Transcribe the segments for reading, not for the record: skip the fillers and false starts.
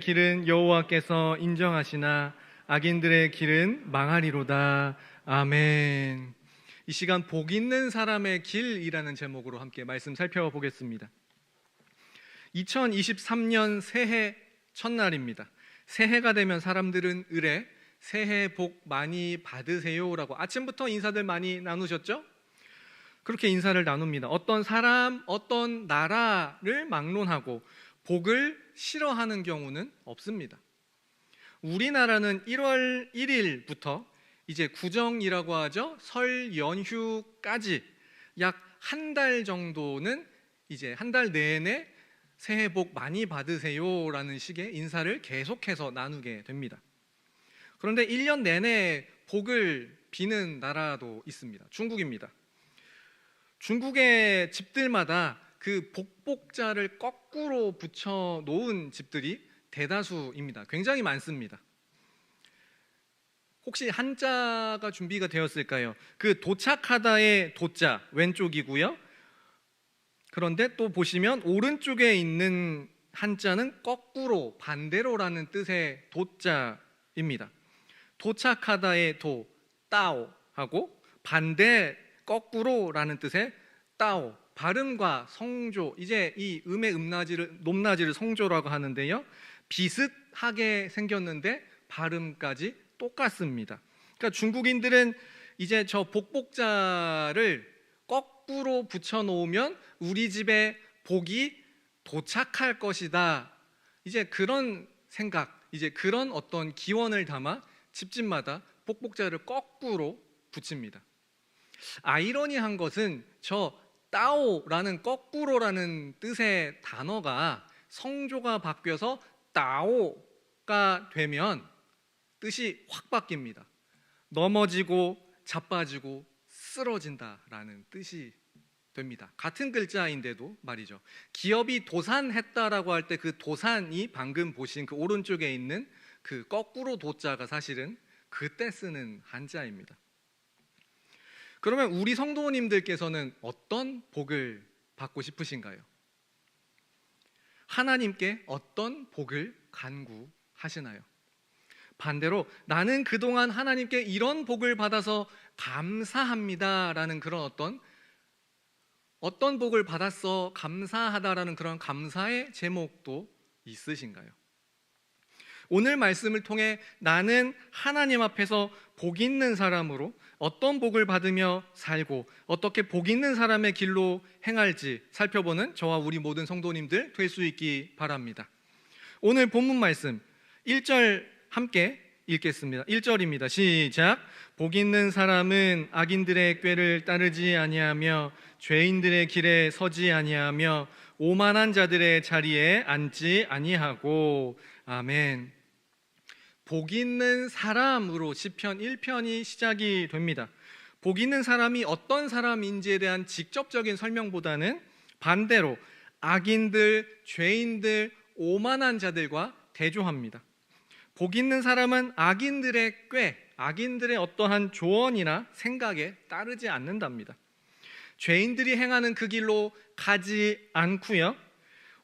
길은 여호와께서 인정하시나 악인들의 길은 망하리로다. 아멘. 이 시간 복 있는 사람의 길이라는 제목으로 함께 말씀 살펴보겠습니다. 2023년 새해 첫날입니다. 새해가 되면 사람들은 을에 새해 복 많이 받으세요라고 아침부터 인사들 많이 나누셨죠? 그렇게 인사를 나눕니다. 어떤 사람, 어떤 나라를 막론하고 복을 싫어하는 경우는 없습니다. 우리나라는 1월 1일부터 이제 구정이라고 하죠. 설 연휴까지 약 한 달 정도는 이제 한 달 내내 새해 복 많이 받으세요라는 식의 인사를 계속해서 나누게 됩니다. 그런데 1년 내내 복을 비는 나라도 있습니다. 중국입니다. 중국의 집들마다 그 복복자를 거꾸로 붙여 놓은 집들이 대다수입니다. 굉장히 많습니다. 혹시 한자가 준비가 되었을까요? 그 도착하다의 도자 왼쪽이고요. 그런데 또 보시면 오른쪽에 있는 한자는 거꾸로 반대로라는 뜻의 도자입니다. 도착하다의 도, 따오하고 반대 거꾸로라는 뜻의 따오, 발음과 성조, 이제 이 음의 높낮이를 성조라고 하는데요. 비슷하게 생겼는데 발음까지 똑같습니다. 그러니까 중국인들은 이제 저 복복자를 거꾸로 붙여 놓으면 우리 집에 복이 도착할 것이다. 이제 그런 생각, 이제 그런 어떤 기원을 담아 집집마다 복복자를 거꾸로 붙입니다. 아이러니한 것은 저 따오라는 거꾸로라는 뜻의 단어가 성조가 바뀌어서 따오가 되면 뜻이 확 바뀝니다. 넘어지고 자빠지고 쓰러진다라는 뜻이 됩니다. 같은 글자인데도 말이죠. 기업이 도산했다라고 할 때 그 도산이 방금 보신 그 오른쪽에 있는 그 거꾸로 도자가 사실은 그때 쓰는 한자입니다. 그러면 우리 성도님들께서는 어떤 복을 받고 싶으신가요? 하나님께 어떤 복을 간구하시나요? 반대로 나는 그동안 하나님께 이런 복을 받아서 감사합니다라는 그런 어떤 복을 받았어 감사하다라는 그런 감사의 제목도 있으신가요? 오늘 말씀을 통해 나는 하나님 앞에서 복 있는 사람으로 어떤 복을 받으며 살고 어떻게 복 있는 사람의 길로 행할지 살펴보는 저와 우리 모든 성도님들 될 수 있기 바랍니다. 오늘 본문 말씀 1절 함께 읽겠습니다. 1절입니다. 시작. 복 있는 사람은 악인들의 꾀를 따르지 아니하며 죄인들의 길에 서지 아니하며 오만한 자들의 자리에 앉지 아니하고. 아멘. 복 있는 사람으로 시편 1편이 시작이 됩니다. 복 있는 사람이 어떤 사람인지에 대한 직접적인 설명보다는 반대로 악인들, 죄인들, 오만한 자들과 대조합니다. 복 있는 사람은 악인들의 꾀, 악인들의 어떠한 조언이나 생각에 따르지 않는답니다. 죄인들이 행하는 그 길로 가지 않고요.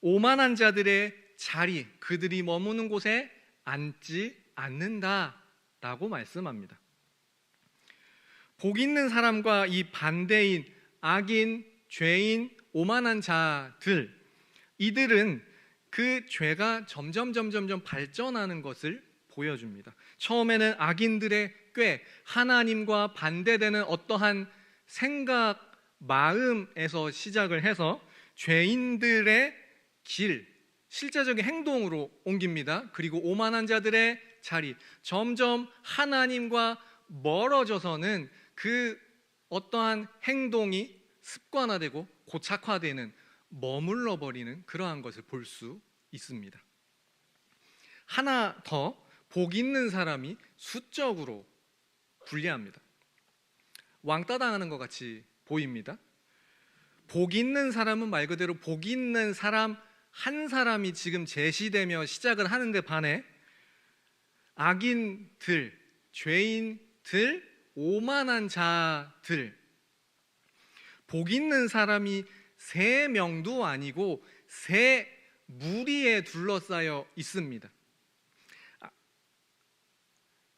오만한 자들의 자리, 그들이 머무는 곳에 앉지 않는다라고 말씀합니다. 복 있는 사람과 이 반대인 악인, 죄인, 오만한 자들, 이들은 그 죄가 점점 발전하는 것을 보여줍니다. 처음에는 악인들의 꾀, 하나님과 반대되는 어떠한 생각, 마음에서 시작을 해서 죄인들의 길, 실제적인 행동으로 옮깁니다. 그리고 오만한 자들의 자리, 점점 하나님과 멀어져서는 그 어떠한 행동이 습관화되고 고착화되는, 머물러 버리는 그러한 것을 볼 수 있습니다. 하나 더, 복 있는 사람이 수적으로 불리합니다. 왕따 당하는 것 같이 보입니다. 복 있는 사람은 말 그대로 복 있는 사람 한 사람이 지금 제시되며 시작을 하는데 반해 악인들, 죄인들, 오만한 자들, 복 있는 사람이 세 명도 아니고 세 무리에 둘러싸여 있습니다.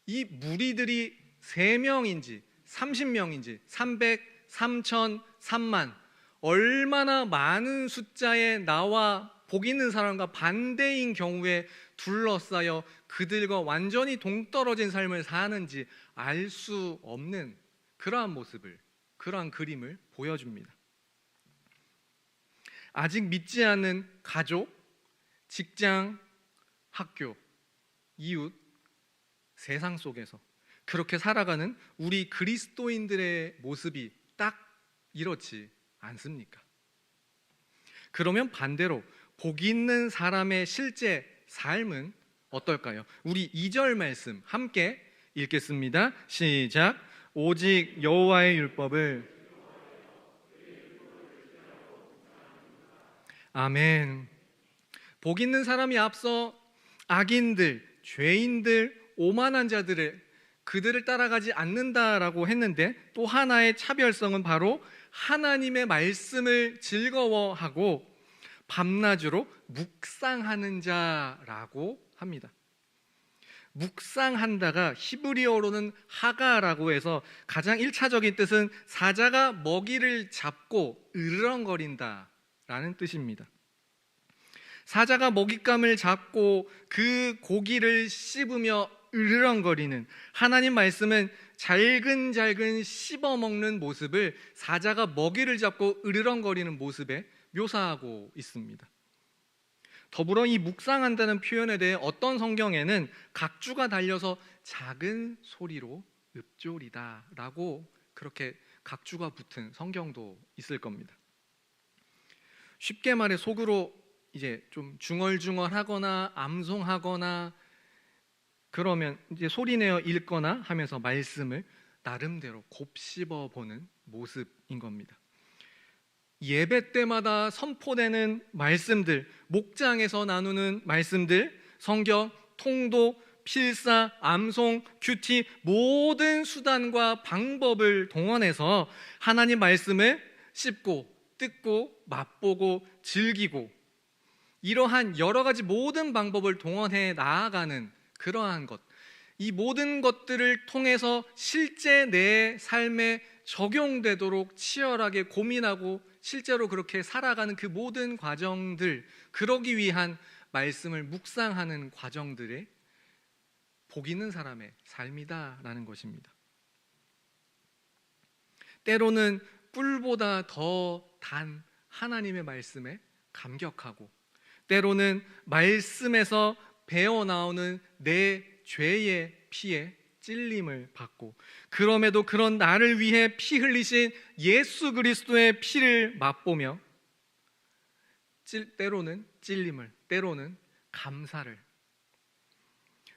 이 무리들이 3명인지 30명인지 300, 3천, 3만 얼마나 많은 숫자의 나와 복 있는 사람과 반대인 경우에 둘러싸여 그들과 완전히 동떨어진 삶을 사는지 알 수 없는 그러한 모습을, 그러한 그림을 보여줍니다. 아직 믿지 않는 가족, 직장, 학교, 이웃, 세상 속에서 그렇게 살아가는 우리 그리스도인들의 모습이 딱 이렇지 않습니까? 그러면 반대로 복 있는 사람의 실제 삶은 어떨까요? 우리 2절 말씀 함께 읽겠습니다. 시작. 오직 여호와의 율법을. 아멘. 복 있는 사람이 앞서 악인들, 죄인들, 오만한 자들을 그들을 따라가지 않는다라고 했는데 또 하나의 차별성은 바로 하나님의 말씀을 즐거워하고 밤낮으로 묵상하는 자라고 합니다. 묵상한다가 히브리어로는 하가라고 해서 가장 1차적인 뜻은 사자가 먹이를 잡고 으르렁거린다라는 뜻입니다. 사자가 먹잇감을 잡고 그 고기를 씹으며 으르렁거리는 하나님 말씀은 잘근잘근 씹어먹는 모습을 사자가 먹이를 잡고 으르렁거리는 모습에 묘사하고 있습니다. 더불어 이 묵상한다는 표현에 대해 어떤 성경에는 각주가 달려서 작은 소리로 읊조리다 라고 그렇게 각주가 붙은 성경도 있을 겁니다. 쉽게 말해 속으로 이제 좀 중얼중얼하거나 암송하거나 그러면 이제 소리내어 읽거나 하면서 말씀을 나름대로 곱씹어 보는 모습인 겁니다. 예배 때마다 선포되는 말씀들, 목장에서 나누는 말씀들, 성경, 통독, 필사, 암송, 큐티 모든 수단과 방법을 동원해서 하나님 말씀을 씹고 듣고 맛보고 즐기고 이러한 여러 가지 모든 방법을 동원해 나아가는 그러한 것, 이 모든 것들을 통해서 실제 내 삶에 적용되도록 치열하게 고민하고 실제로 그렇게 살아가는 그 모든 과정들, 그러기 위한 말씀을 묵상하는 과정들에 복 있는 사람의 삶이다라는 것입니다. 때로는 꿀보다 더 단 하나님의 말씀에 감격하고 때로는 말씀에서 배어나오는 내 죄의 피에 찔림을 받고 그럼에도 그런 나를 위해 피 흘리신 예수 그리스도의 피를 맛보며 때로는 찔림을, 때로는 감사를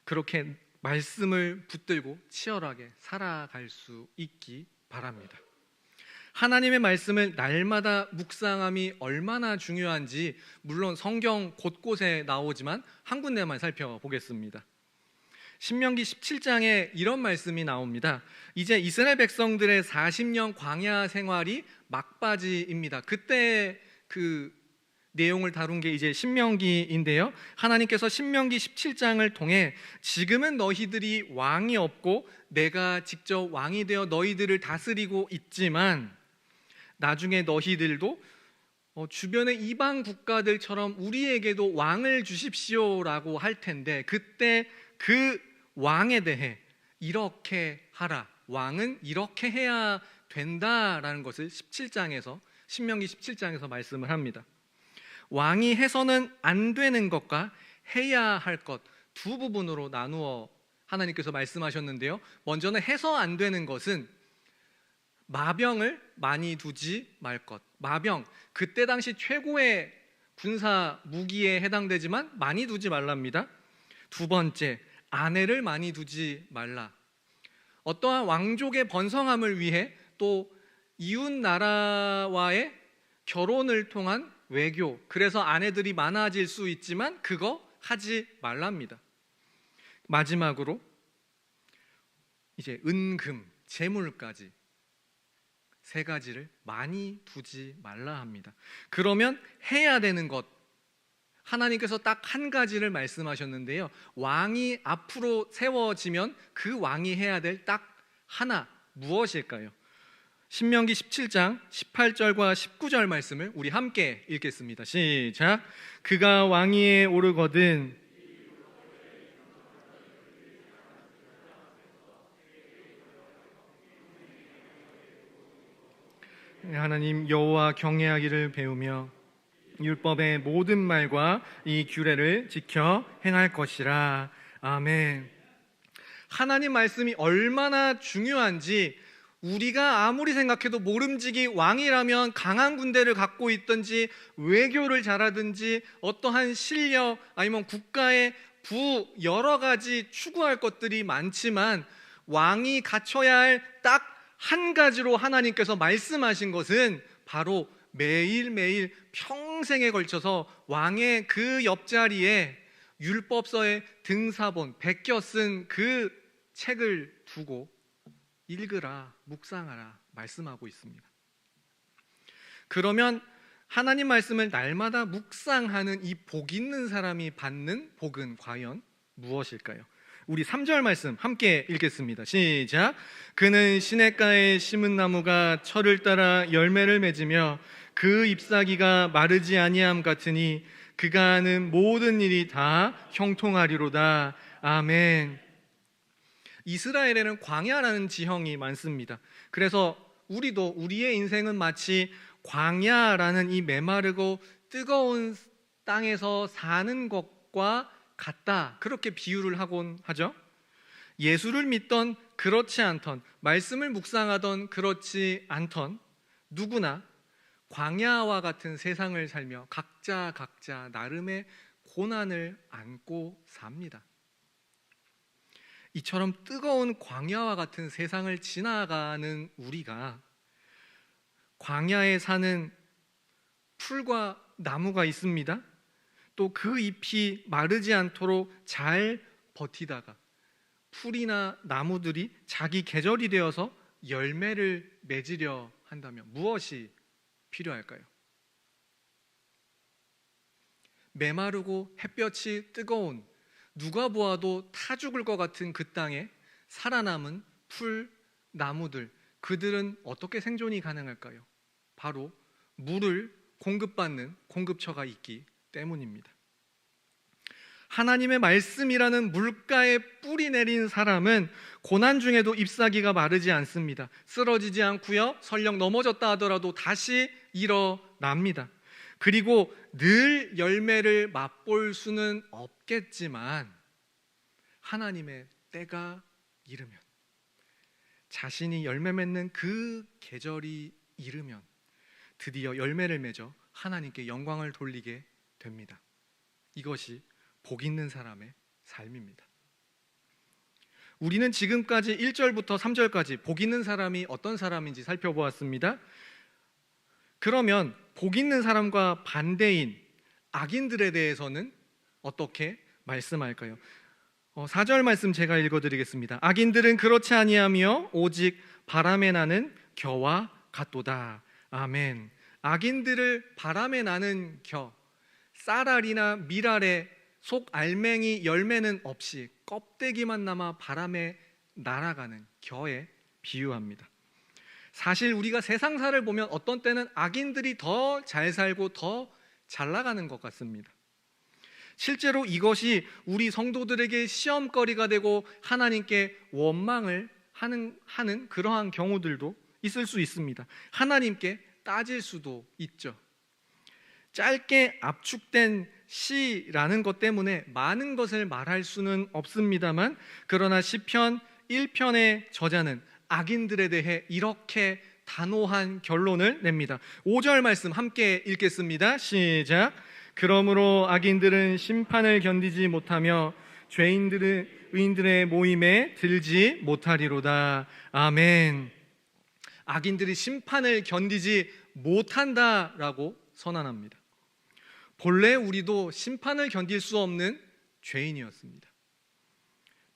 그렇게 말씀을 붙들고 치열하게 살아갈 수 있기 바랍니다. 하나님의 말씀을 날마다 묵상함이 얼마나 중요한지 물론 성경 곳곳에 나오지만 한 군데만 살펴보겠습니다. 신명기 17장에 이런 말씀이 나옵니다. 이제 이스라엘 백성들의 40년 광야 생활이 막바지입니다. 그때 그 내용을 다룬 게 이제 신명기인데요. 하나님께서 신명기 17장을 통해 지금은 너희들이 왕이 없고 내가 직접 왕이 되어 너희들을 다스리고 있지만 나중에 너희들도 주변의 이방 국가들처럼 우리에게도 왕을 주십시오라고 할 텐데 그때 그 왕에 대해 이렇게 하라, 왕은 이렇게 해야 된다라는 것을 17장에서 신명기 17장에서 말씀을 합니다. 왕이 해서는 안 되는 것과 해야 할 것 두 부분으로 나누어 하나님께서 말씀하셨는데요. 먼저는 해서 안 되는 것은 마병을 많이 두지 말 것. 마병, 그때 당시 최고의 군사 무기에 해당되지만 많이 두지 말랍니다. 두 번째, 아내를 많이 두지 말라. 어떠한 왕족의 번성함을 위해 또 이웃 나라와의 결혼을 통한 외교, 그래서 아내들이 많아질 수 있지만 그거 하지 말랍니다. 마지막으로 이제 은금, 재물까지 세 가지를 많이 두지 말라 합니다. 그러면 해야 되는 것, 하나님께서 딱 한 가지를 말씀하셨는데요. 왕이 앞으로 세워지면 그 왕이 해야 될 딱 하나, 무엇일까요? 신명기 17장 18절과 19절 말씀을 우리 함께 읽겠습니다. 시작. 그가 왕위에 오르거든 하나님 여호와 경외하기를 배우며 율법의 모든 말과 이 규례를 지켜 행할 것이라. 아멘. 하나님 말씀이 얼마나 중요한지 우리가 아무리 생각해도 모름지기 왕이라면 강한 군대를 갖고 있든지 외교를 잘하든지 어떠한 실력 아니면 국가의 여러 가지 추구할 것들이 많지만 왕이 갖춰야 할 딱 한 가지로 하나님께서 말씀하신 것은 바로 매일매일 평생에 걸쳐서 왕의 그 옆자리에 율법서의 등사본 베껴 쓴 그 책을 두고 읽으라, 묵상하라 말씀하고 있습니다. 그러면 하나님 말씀을 날마다 묵상하는 이 복 있는 사람이 받는 복은 과연 무엇일까요? 우리 3절 말씀 함께 읽겠습니다. 시작. 그는 시냇가에 심은 나무가 철을 따라 열매를 맺으며 그 잎사귀가 마르지 아니함 같으니 그가 하는 모든 일이 다 형통하리로다. 아멘. 이스라엘에는 광야라는 지형이 많습니다. 그래서 우리의 인생은 마치 광야라는 이 메마르고 뜨거운 땅에서 사는 것과 같다, 그렇게 비유를 하곤 하죠. 예수를 믿던 그렇지 않던, 말씀을 묵상하던 그렇지 않던 누구나 광야와 같은 세상을 살며 각자 나름의 고난을 안고 삽니다. 이처럼 뜨거운 광야와 같은 세상을 지나가는 우리가 광야에 사는 풀과 나무가 있습니다. 또 그 잎이 마르지 않도록 잘 버티다가 풀이나 나무들이 자기 계절이 되어서 열매를 맺으려 한다면 무엇이 필요할까요? 메마르고 햇볕이 뜨거운, 누가 보아도 타 죽을 것 같은 그 땅에 살아남은 풀, 나무들, 그들은 어떻게 생존이 가능할까요? 바로 물을 공급받는 공급처가 있기 때문입니다. 하나님의 말씀이라는 물가에 뿌리 내린 사람은 고난 중에도 잎사귀가 마르지 않습니다. 쓰러지지 않고요, 설령 넘어졌다 하더라도 다시 일어납니다. 그리고 늘 열매를 맛볼 수는 없겠지만 하나님의 때가 이르면, 자신이 열매 맺는 그 계절이 이르면 드디어 열매를 맺어 하나님께 영광을 돌리게 됩니다. 이것이 복 있는 사람의 삶입니다. 우리는 지금까지 1절부터 3절까지 복 있는 사람이 어떤 사람인지 살펴보았습니다. 그러면 복 있는 사람과 반대인 악인들에 대해서는 어떻게 말씀할까요? 4절 말씀 제가 읽어드리겠습니다. 악인들은 그렇지 아니하며 오직 바람에 나는 겨와 같도다. 아멘. 악인들을 바람에 나는 겨, 쌀알이나 밀알에 속 알맹이 열매는 없이 껍데기만 남아 바람에 날아가는 겨에 비유합니다. 사실 우리가 세상사를 보면 어떤 때는 악인들이 더 잘 살고 더 잘 나가는 것 같습니다. 실제로 이것이 우리 성도들에게 시험거리가 되고 하나님께 원망을 하는 그러한 경우들도 있을 수 있습니다. 하나님께 따질 수도 있죠. 짧게 압축된 시라는 것 때문에 많은 것을 말할 수는 없습니다만, 그러나 시편 1편의 저자는 악인들에 대해 이렇게 단호한 결론을 냅니다. 5절 말씀 함께 읽겠습니다. 시작. 그러므로 악인들은 심판을 견디지 못하며 죄인들은 의인들의 모임에 들지 못하리로다. 아멘. 악인들이 심판을 견디지 못한다라고 선언합니다. 본래 우리도 심판을 견딜 수 없는 죄인이었습니다.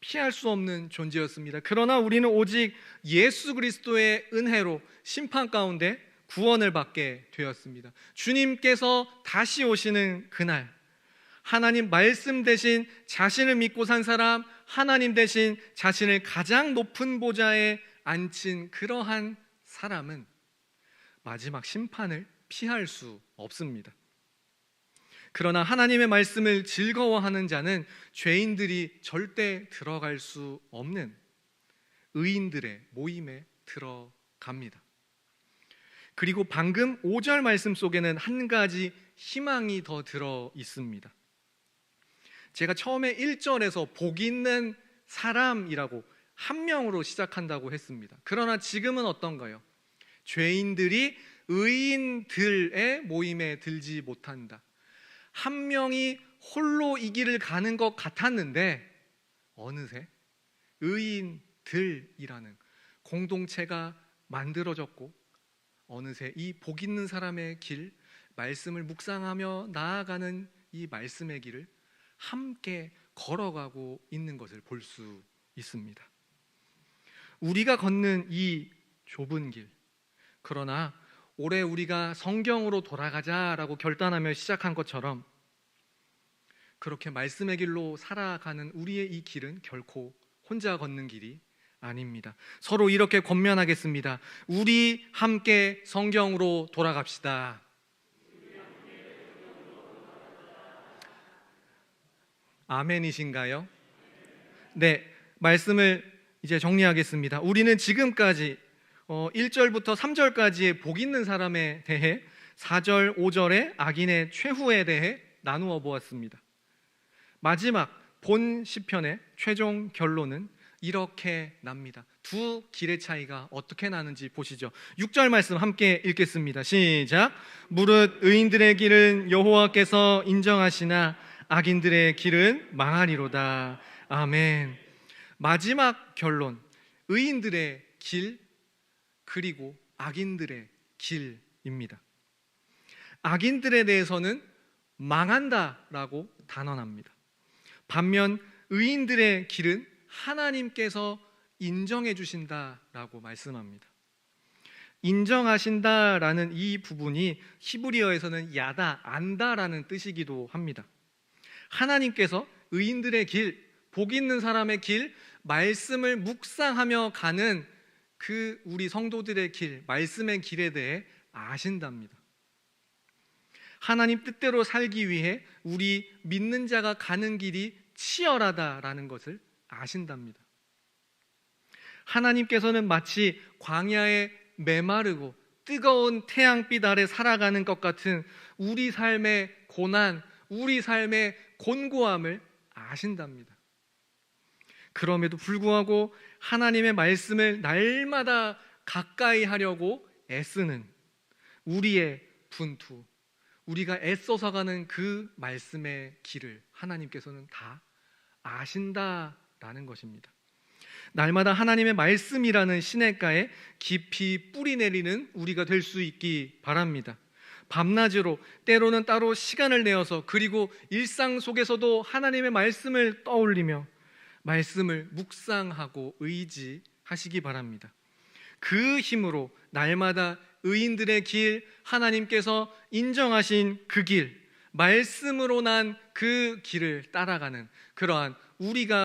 피할 수 없는 존재였습니다. 그러나 우리는 오직 예수 그리스도의 은혜로 심판 가운데 구원을 받게 되었습니다. 주님께서 다시 오시는 그날, 하나님 말씀 대신 자신을 믿고 산 사람, 하나님 대신 자신을 가장 높은 보좌에 앉힌 그러한 사람은 마지막 심판을 피할 수 없습니다. 그러나 하나님의 말씀을 즐거워하는 자는 죄인들이 절대 들어갈 수 없는 의인들의 모임에 들어갑니다. 그리고 방금 5절 말씀 속에는 한 가지 희망이 더 들어 있습니다. 제가 처음에 1절에서 복 있는 사람이라고 한 명으로 시작한다고 했습니다. 그러나 지금은 어떤가요? 죄인들이 의인들의 모임에 들지 못한다. 한 명이 홀로 이 길을 가는 것 같았는데 어느새 의인들이라는 공동체가 만들어졌고 어느새 이 복 있는 사람의 길, 말씀을 묵상하며 나아가는 이 말씀의 길을 함께 걸어가고 있는 것을 볼 수 있습니다. 우리가 걷는 이 좁은 길, 그러나 올해 우리가 성경으로 돌아가자라고 결단하며 시작한 것처럼 그렇게 말씀의 길로 살아가는 우리의 이 길은 결코 혼자 걷는 길이 아닙니다. 서로 이렇게 권면하겠습니다. 우리 함께 성경으로 돌아갑시다. 아멘이신가요? 네, 말씀을 이제 정리하겠습니다. 우리는 지금까지 1절부터 3절까지의 복 있는 사람에 대해 4절, 5절의 악인의 최후에 대해 나누어 보았습니다. 마지막 본 시편의 최종 결론은 이렇게 납니다. 두 길의 차이가 어떻게 나는지 보시죠. 6절 말씀 함께 읽겠습니다. 시작. 무릇 의인들의 길은 여호와께서 인정하시나 악인들의 길은 망하리로다. 아멘. 마지막 결론, 의인들의 길 그리고 악인들의 길입니다. 악인들에 대해서는 망한다라고 단언합니다. 반면 의인들의 길은 하나님께서 인정해 주신다라고 말씀합니다. 인정하신다라는 이 부분이 히브리어에서는 야다, 안다라는 뜻이기도 합니다. 하나님께서 의인들의 길, 복 있는 사람의 길, 말씀을 묵상하며 가는 그 우리 성도들의 길, 말씀의 길에 대해 아신답니다. 하나님 뜻대로 살기 위해 우리 믿는 자가 가는 길이 치열하다라는 것을 아신답니다. 하나님께서는 마치 광야에 메마르고 뜨거운 태양빛 아래 살아가는 것 같은 우리 삶의 고난, 우리 삶의 곤고함을 아신답니다. 그럼에도 불구하고 하나님의 말씀을 날마다 가까이 하려고 애쓰는 우리의 분투, 우리가 애써서 가는 그 말씀의 길을 하나님께서는 다 아신다라는 것입니다. 날마다 하나님의 말씀이라는 시냇가에 깊이 뿌리 내리는 우리가 될 수 있기 바랍니다. 밤낮으로 때로는 따로 시간을 내어서 그리고 일상 속에서도 하나님의 말씀을 떠올리며 말씀을 묵상하고 의지하시기 바랍니다. 그 힘으로 날마다 의인들의 길, 하나님께서 인정하신 그 길, 말씀으로 난 그 길을 따라가는 그러한 우리가